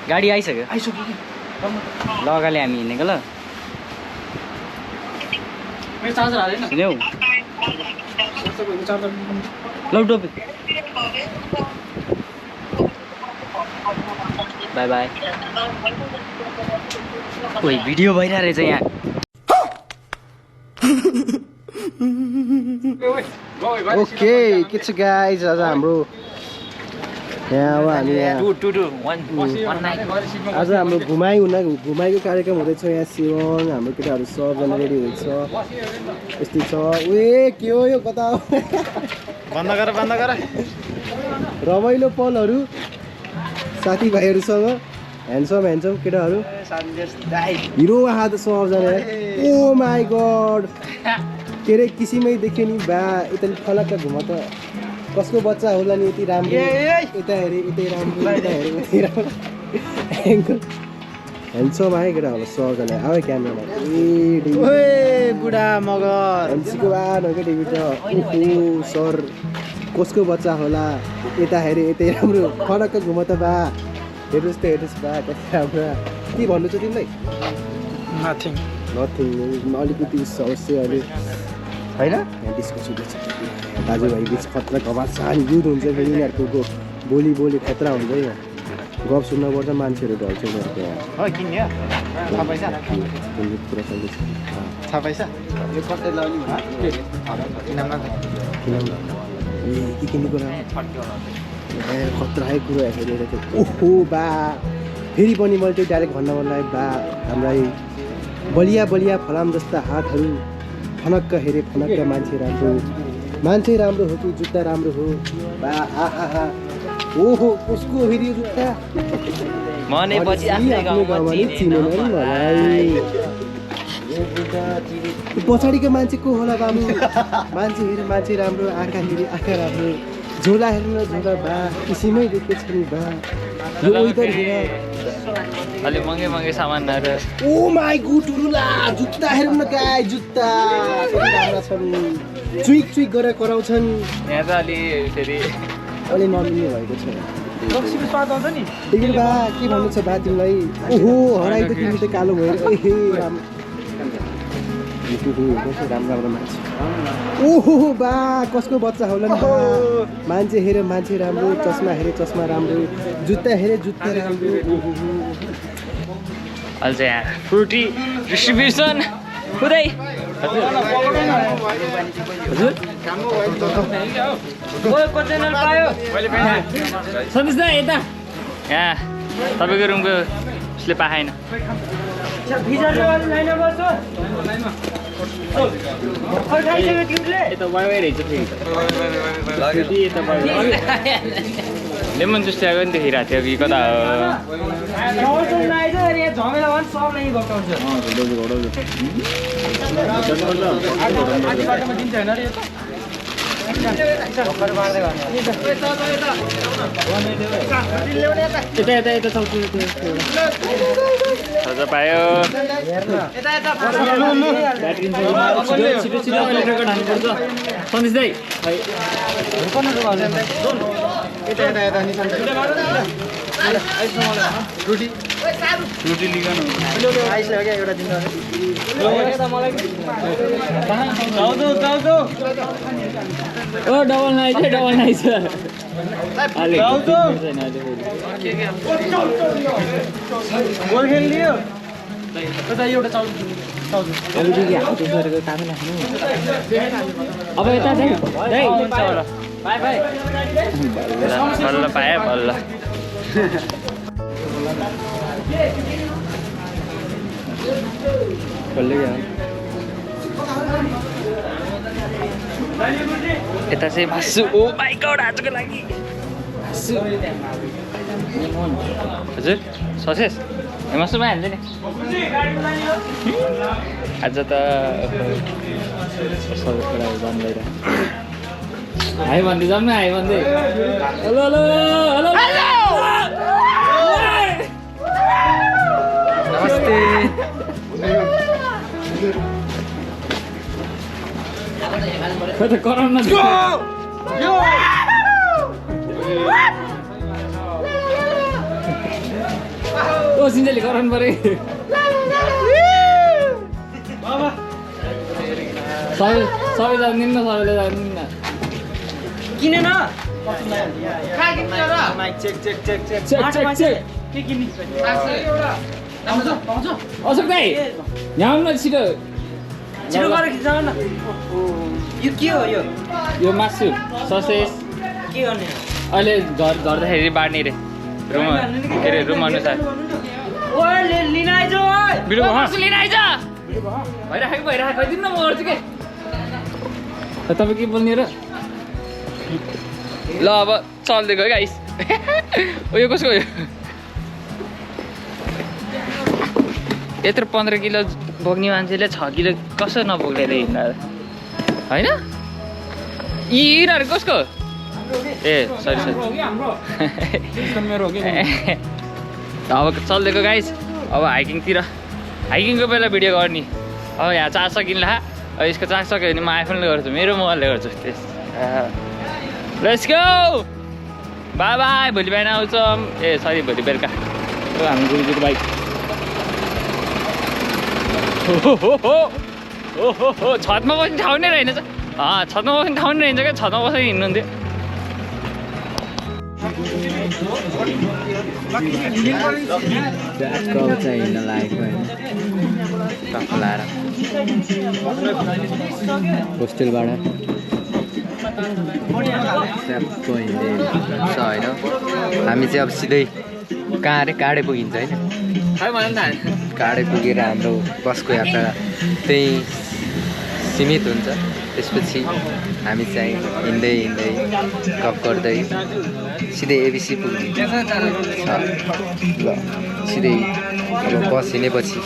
गाडी आइसक्यो ल अगाडि हामी हिँडेको ल सुन्यौ ल टोपी बाई बाई ओइ भिडियो भइरहेको रहेछ यहाँ ओके के छ गाइज आज हाम्रो यहाँ अब हामी आज हाम्रो घुमाइको कार्यक्रम हुँदैछ यहाँ शिवङ हाम्रो केटाहरू सबजना रेडी हुँदैछ यस्तै छ उए के हो यो कता हो बन्द गर रमाइलो पलहरू साथीभाइहरूसँग ह्यान्डसम केटाहरू हिरो आहा त सबजना ओ माई गड के अरे किसिमै देख्यो नि बा यता फलक्क घुम त कसको बच्चा होला नि यति राम्रो यता हेरे यतै राम्रो यता हेरे यतै राम्रो एङ्कल ह्यान्डसम आयो केटा होला सबजना आयो क्यामेरामा ए बुढा मगर एमसीको आनके डेबिट ओहो सर कसको बच्चा होला यता हेरे यतै राम्रो फलक्क घुम त बा हेर्नुहोस् बा कति राम्रो के भन्नु छ तिमीलाई नथिङ अलिकति अवश्य अहिले होइन यहाँ डिस्कसन छ दाजुभाइ बिच खतरा घमासान युथ हुन्छ फेरि यिनीहरूको बोली खतरा हुन्छ यहाँ गफ सुन्नुपर्छ मान्छेहरू ढल्छ उनीहरूको कुरा चल्दैछ के किन्ने कुरा खतरा कुरो हेरेर चाहिँ ओहो बा फेरि पनि मैले त्यो डाइरेक्ट भन्न मन लाग्यो बा हामीलाई बलिया फलाम जस्ता हातहरू फनक्क हेरे फनक्क मान्छे राम्रो हो कि जुत्ता राम्रो हो बा आहा ओहो कसको फेरि यो जुत्ता पछाडिको मान्छे को होला बाबु मान्छे हेरे मान्छे राम्रो आँखा हेरे आँखा राम्रो झोला हेर्नु झोला बा किसिमै देखेको छ नि बा यो वेदर हेर अलि महँगै सामानहरू ओ माई गुटुरुला जुत्ता हेर्नु न गाई जुत्ता राम्रा छन् चुइक गरेर कराउँछन् यहाँ त अलि फेरि अलि नमिल्ने भएको छ बा के भन्नु छ बा तिमीलाई ओहो हराइ त तिमी त कालो भएर ए राम्रो मान्छे ओहो बा कसको बच्चा होला नि बा मान्छे हेरे मान्छे राम्रो चस्मा हेरे चस्मा राम्रो जुत्ता हेरे जुत्ता राम्रो अझ यहाँ फ्रुटी डिस्ट्रिब्युसन खुदै हजुर सन्देश दा यता यहाँ तपाईँको रुमको उसले पाएन लेमन जुस ल्याएको नि देखिरहेको थियो कि कता पायो सन्देश दाइ रोटी लिगन ओ डबल नाइस अब यता बल्ल पाएँ बल्ल यता चाहिँ मासु ओ माई गॉड आजको लागि मासु हजुर ससेस मासुमा हाल्छ नि आज त हाई भन्दै जाऊँ न हाई भन्दै हेलो हेलो हेलो नमस्ते खै त कराउन सिन्जेली गराउनु पऱ्यो सबै जान्दिन न सबैले जान्दिन न किन न चेक अशोक दाइ यहाँ आउनु न छिटो गरेर जाऊ न यो के हो यो मासु ससेज के गर्ने अहिले झर्दाखेरि बाँड्ने रे रुम के अरे रुम अनुसार ओए लिन आइज ओए भिडियो मासु लिन आइज भइराखेको खैदिनु न म गर्छु के तपाईँ के बोल्ने र ल अब चल्दिएको है गाइस यो कसको हो यत्रो 15 किलो बोक्ने मान्छेले 6 किलो कसो नबोकेर हिँड्दा होइन यिनीहरू कसको ए सरी अब चल्दिएको गाइस अब हाइकिङको बेला भिडियो गर्ने अब यहाँ चार्ज सकिन्ला अब यसको चार्ज सक्यो भने म आइफोनले गर्छु मेरो मोबाइलले गर्छु त्यस लेट्स गो बाई बाई भोलि बिहान आउँछौँ ए सरी भोलि बेलुका हामी गुरुजीको बाइक ओहो छतमा बस्ने ठाउँ नै रहेनछ छतमा बस्ने ठाउँ नै रहेछ क्या छतमा बसेर हिँड्नुहुन्थ्यो हिँड्न लागेको होस्टेलबाट होइन हामी चाहिँ अब सिधै काँडे पुगिन्छ होइन काँडे पुगेर हाम्रो बसको यात्रा त्यही सीमित हुन्छ त्यसपछि हामी चाहिँ हिँड्दै गफ गर्दै सिधै एबिसी पुग्ने ल सिधै बस हिँडेपछि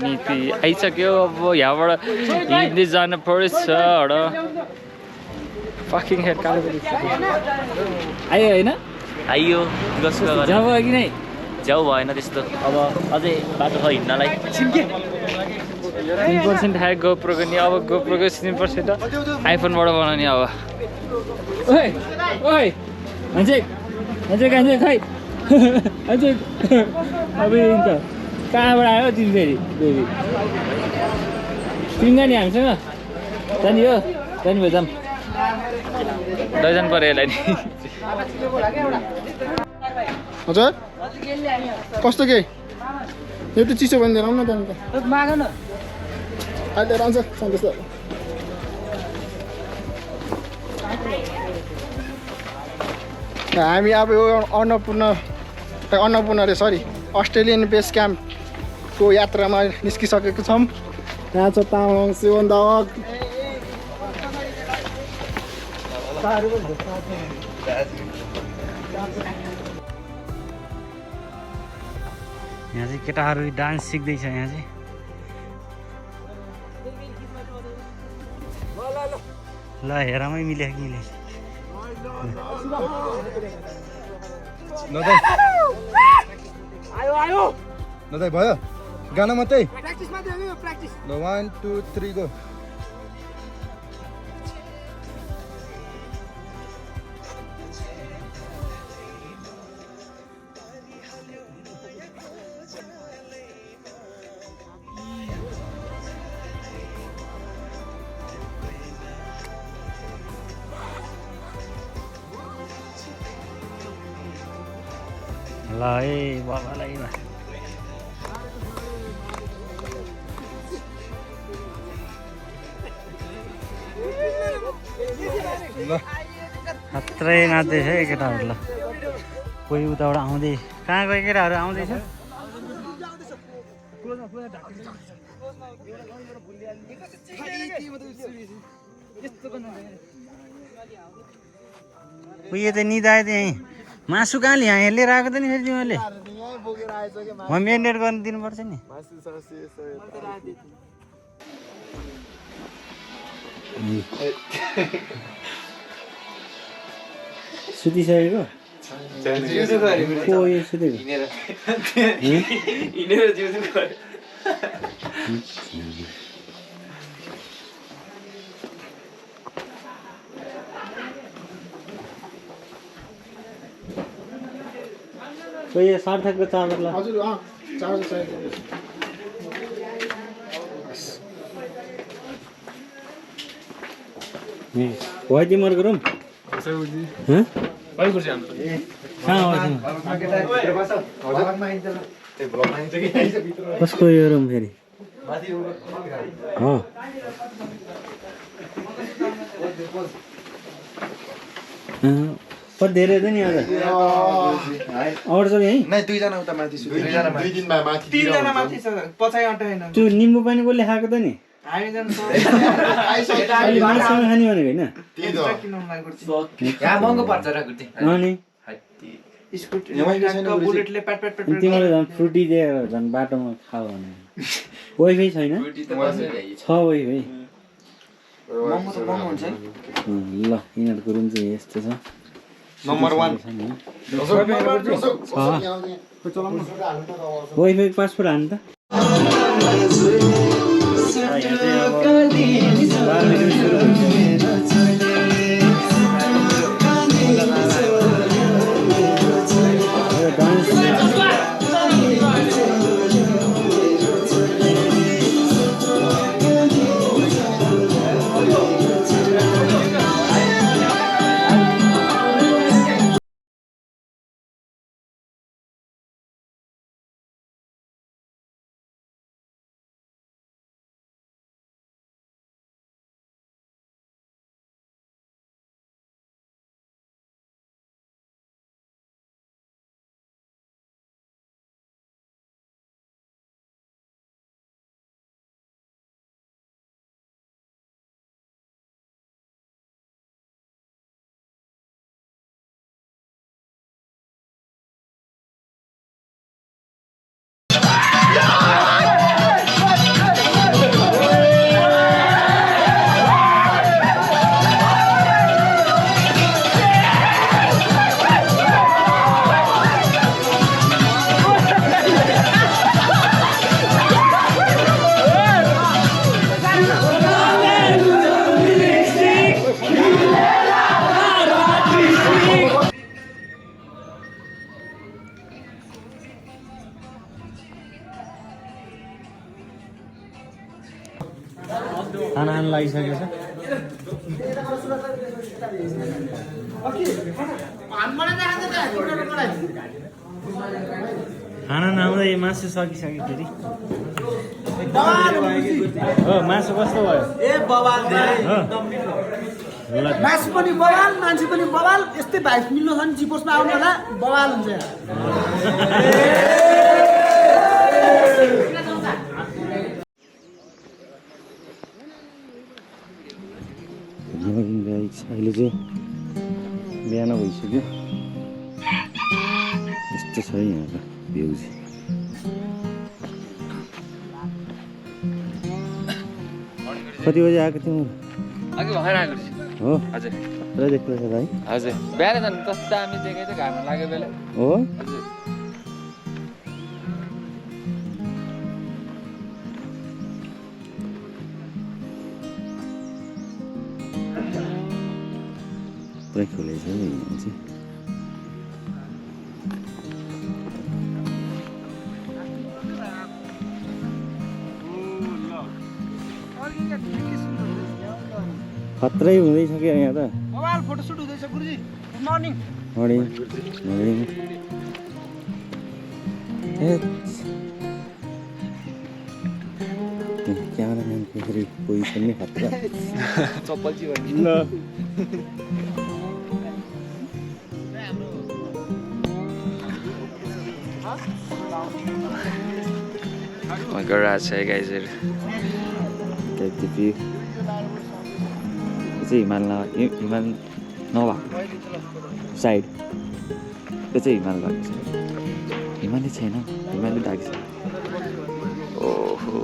नीति आइसक्यो अब यहाँबाट हिँड्दै जानु पर्छ फकिङ हेड कालो आयो होइन आइयो जाऊ भयो कि नै च्याउ भएन त्यस्तो अब अझै बाटो छ हिँड्नलाई 3% आयो गोप्रोको नि अब गोप्रोको 3% आइफोनबाट बनाउने अब ओइ खै अब त कहाँबाट आयो तिमी फेरि बेबी तिमी जाने हामीसँग जाने हो जाने भयो जाम लैजानु पऱ्यो यसलाई नि हजुर कस्तो के यो त चिसो भनिदिएर आउनु न त अन्त माग न अहिले आउँछ सन्देश हामी अब यो अन्नपूर्ण अरे सरी अस्ट्रेलियन बेस क्याम्पको यात्रामा निस्किसकेको छौँ। यहाँ छ तामाङ शिवन दावक यहाँ चाहिँ केटाहरू डान्स सिक्दैछ यहाँ चाहिँ ल हेरामै मिल्यो कि मिल्यो नदाइ भयो गाना मात्रै ल 1 2 3 गो ल ए बाबालाई खत्रै नाच्दैछ है केटाहरू ल कोही उताबाट आउँदै कहाँ गयो केटाहरू आउँदैछ उयो त निदायो त यहीँ मासु कहाँ ल्याँ यहाँ लिएर आएको त नि फेरि तिमीहरूले म मेरिनेट गर्नु दिनुपर्छ नि सुतिसकेको सुतेको यो सार्थकको चार्जरलाई हजुर चार्जर चाहिएको वाइदिमर गरौँ कसको यो रुम फेरि कति धेरै छ नि आज अरू छ नि है दुईजना उता माथि त्यो निम्बु पानी कसले खाएको त नि अहिले मासुसँग खाने भनेको होइन अनि तिमीले झन् फ्रुटी दिएर झन् बाटोमा खाऊ भने वाइफाई छैन छ वाइफाई ल यिनीहरूको रुम चाहिँ यस्तो छ नम्बर 1 वाइफाई पासपोर्ट हान्नु त खाना खान लागिसकेको छ खाना नआउँदा मासु सकिसक्यो फेरि मासु कस्तो भयो मासु पनि बवाल मान्छे पनि बवाल यस्तै भाइस मिल्नु छ नि जिपोसमा आउनु होला बवाल हुन्छ अहिले चाहिँ बिहान भइसक्यो यस्तो छ यहाँको भ्यू चाहिँ कति बजी आएको थियौँ अघि भर्खर आएको छु हो हजुर पुरा देख्नु छ भाइ हजुर बिहान झन् कस्तो दामी देखेको थियो घाममा लाग्यो बेला हो हजुर पुरा खोलेको छ नि यहाँ चाहिँ खत्रै हुँदैछ क्या यहाँ त मोबाइल फोटोसुट हुँदैछ गुरुजी गुड मर्निङ मर्निङ मर्निङ क्यामेराम्यानको फेरि पोजिसन नै खतरा चप्पल चाहिँ ल गरिरहेको छ गाइजहरू चाहिँ हिमाल नभएको साइड त्यो चाहिँ हिमाल भएको छ हिमालय छैन हिमालय भएको छ ओहो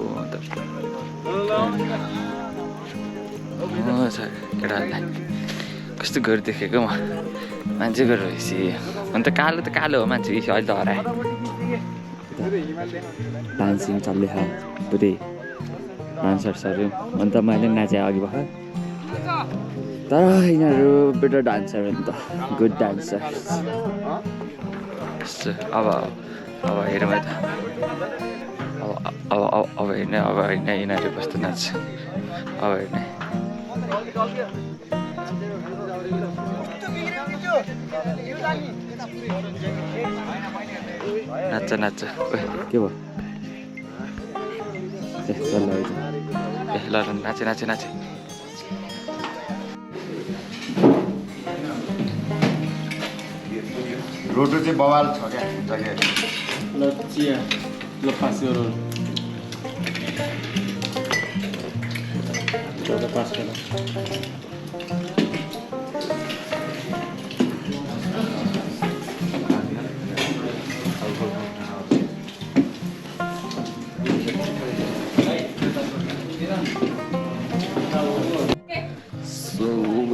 केटाहरूलाई कस्तो गरी देखेको म मान्छे गरेर रहेछ अन्त कालो हो मान्छे अहिले त हराए डान्सिङ चल्दैछ पुरै डान्सर्सहरू अन्त मैले नाचेँ अघि भर्खर तर यिनीहरू बेटर डान्सर हो नि त गुड डान्सर अब हेरौँ है त अब हेर्ने यिनीहरू कस्तो नाच्छ अब हेर्ने नाच्छ के भयो ल नाचे रोटो चाहिँ बवाल छ क्या ल चिया ल पास गर पास गर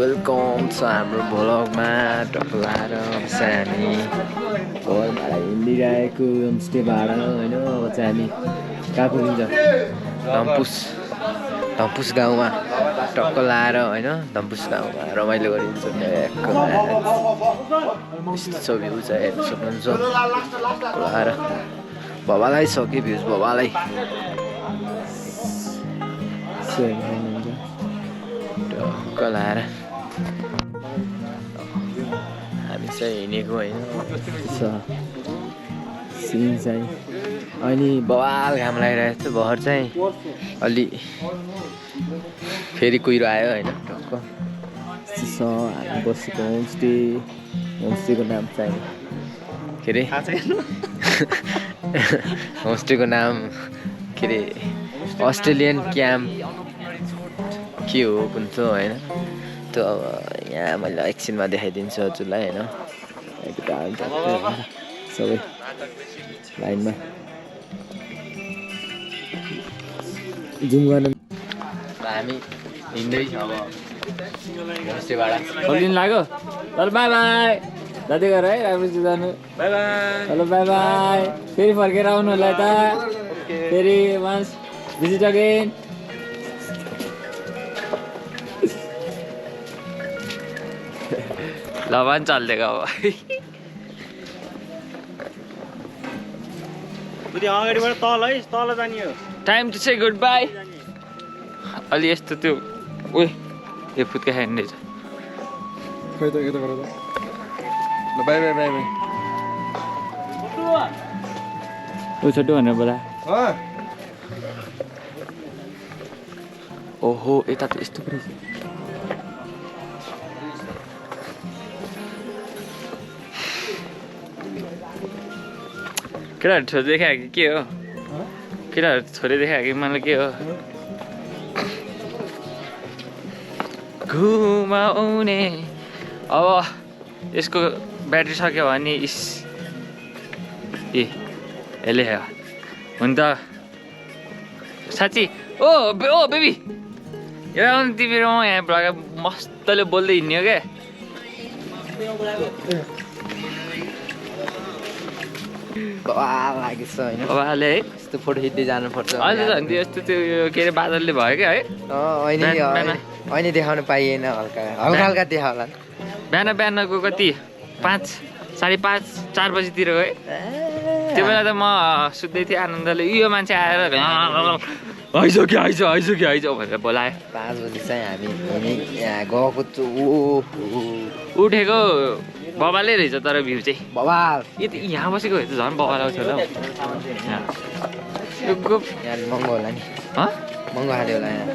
वेलकम छ हाम्रो भ्लगमा टक्लाएर हामी घरबाट हिँडिरहेको होमस्टेबाट होइन अब चाहिँ हामी कहाँ पुगिन्छ धम्पुस गाउँमा टक्क लाएर होइन धम्पुस गाउँमा रमाइलो गरिन्छ यस्तो भ्यू छ हेर्नु सक्नुहुन्छ लाएर भवालाई सक्यो भ्युज भवालाई टक्क लाएर हामी चाहिँ हिँडेको होइन सिन चाहिँ अहिले बवाल घाम लागिरहेको थियो भर चाहिँ अलि फेरि कुहिरो आयो होइन टक्क हामी बसेको होमस्टेको नाम चाहिँ के अरे होमस्टेको नाम के अरे अस्ट्रेलियन क्याम्प के हो कुन चाहिँ होइन त्यो अब यहाँ मैले एकछिनमा देखाइदिन्छु हजुरलाई होइन सबै लाइनमा जुम गर्न हामी हिँड्दैछ अब होमस्टेबाट खोलिदिनु लाग्यो ल बाई बाई जाँदै गर है राम्रोसित जानु by bye hello by by फेरि फर्केर आउनु होला यता फेरि वान्स भिजिट अगेन ल भन्छ चलिदिएको अब अगाडिबाट तल है तल जाने हो time to say goodbye अलि यस्तो त्यो उयो यो फुत्का खाने रहेछ खै त यता गर त ल बाई बाई बाई बाई ऊ छोटो भनेर बोला ओहो यता त यस्तो पो रहेछ केटाहरू छोरी देखायो कि के हो केटाहरू छोरी देखायो कि मलाई के हो घुमाउने अब यसको ब्याट्री सक्यो भने यसले हुन त साँच्ची ओ बेबी यहाँ तिमी र म यहाँ भ्लग मस्तले बोल्दै हिँड्यो क्या लागेछ होइन बाबाले है यस्तो फोटो खिच्दै जानुपर्छ अहिले त अन्त यस्तो त्यो के अरे बादलले भयो क्या है अहिले देखाउनु पाइएन हल्का देखाउला बिहान बिहानको कति 5, 5:30, 4 बजीतिर है त्यो बेला त म सुत्दै थिएँ आनन्दले यो मान्छे आएर आइज भनेर बोलायो 5 बजी चाहिँ हामी यहाँ गएको उठेको बबालै रहेछ तर भ्यू चाहिँ बवाल यहाँ बसेको भए त झन् बबाल आउँछ होला हौ यहाँ महँगो होला नि महँगो हाल्यो होला यहाँ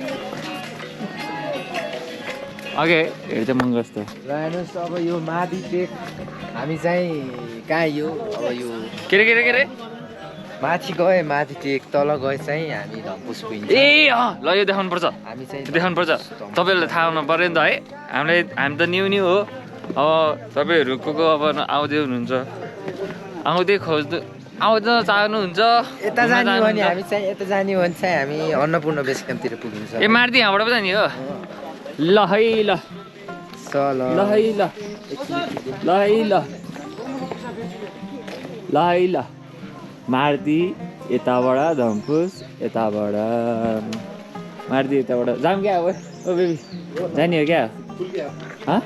ओके हेर्दै महँगो जस्तो ल हेर्नुहोस् अब यो माथि टेक हामी चाहिँ कहाँ यो अब यो के अरे माथि गए माथि टेक तल गए चाहिँ हामी धम्पुस पुगिन्छ ए ल यो देखाउनु पर्छ हामी चाहिँ देखाउनु पर्छ तपाईँहरूलाई थाहा हुनु पर्यो नि त है हामी त न्यू हो अब तपाईँहरू को अब आउँदै हुनुहुन्छ आउँदै खोज्नु आउँदा चाहनुहुन्छ यता जाने हो भने हामी चाहिँ यता जाने हो भने चाहिँ हामी अन्नपूर्ण बेस क्याम्पतिर पुगिन्छ ए मार्दी यहाँबाट पो जाने हो ल है ल ल है ल ल है ल ल है ल मार्दी यताबाट धम्पुस यताबाट मार्दी यताबाट जाऊँ क्या हो ओ बेबी जाने हो क्या हँ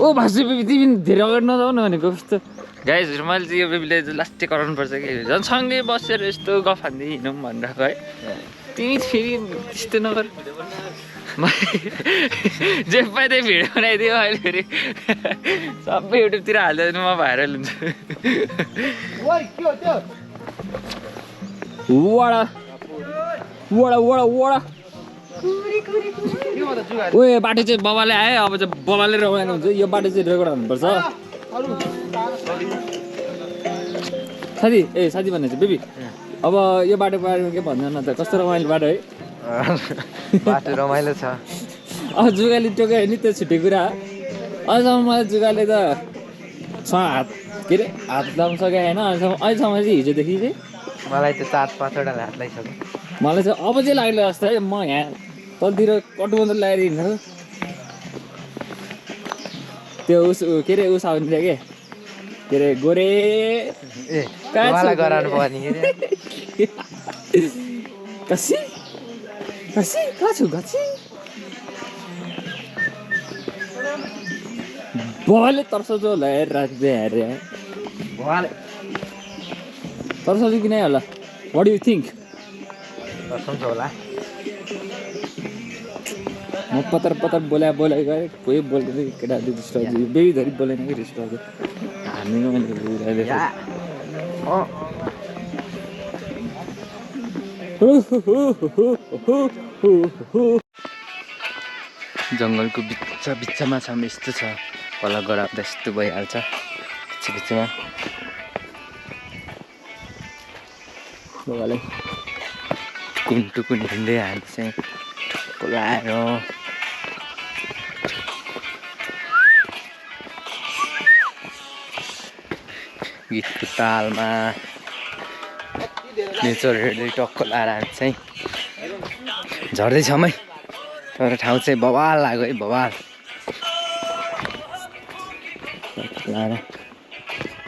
ओ भाषी बेबी तिमी धेरै अगाडि नजाऊ न भनेको कस्तो गाइजहरू मैले चाहिँ यो बेबीले लास्टै कराउनुपर्छ कि झन् सँगै बसेर यस्तो गफ हान्दै हिँडौँ भनिरहेको है तिमी फेरि त्यस्तो नगर जे पाए त्यही भिडियो बनाइदियो अहिले फेरि सबै युट्युबतिर हाल्दैन म भाइरल हुन्छ वडा वडा वडा वडा ओ यो बाटो चाहिँ बाबाले आयो अब चाहिँ बाबाले रमाइलो हुन्छ यो बाटो चाहिँ रेकर्ड हाल्नुपर्छ साथी ए साथी भन्ने चाहिँ बेबी अब यो बाटो बारेमा के भन्दैन त कस्तो रमाइलो बाटो है बाटो रमाइलो छ अब जुगाली टोक्यो नि त्यो छुट्टै कुरा अहिलेसम्म मलाई जुगाले त हात के अरे हात लाउनु सकेको होइन अहिलेसम्म चाहिँ हिजोदेखि चाहिँ मलाई त 4-5वटा हात लगाइसक्यो मलाई चाहिँ अब चाहिँ लाग्यो जस्तो है म यहाँ तलतिर कटुबन्द लगाएर हिँड्नु त्यो उस के अरे उस आउने के अरे गोरे ए मलाई गराउनु पर्ने कसी कसी कहाँ छु घसी बाबाले तर्स जो लगाएर राख्दै अरे तर्स कि नै होला वाट डु यु थिङ्क हुन्छ होला म पतर पतर बोलाइ गरेँ कोही बोल्दैन केटाहरूले डिस्टर्ब बेबी धरि बोलेन कि डिस्टर्ब हार्नेको मैले जङ्गलको बिचमा छ यस्तो छ होला गराउँदा यस्तो भइहाल्छ बिचमा बाबाले कुन्टुकुन हिँड्दै हाल्छ चाहिँ ठुक्को लाएर गीतको तालमा नेचर हेर्दै टक्क लाएर हामी चाहिँ झर्दैछौँ है तर ठाउँ चाहिँ बवाल लाग्यो है बवाल लाएर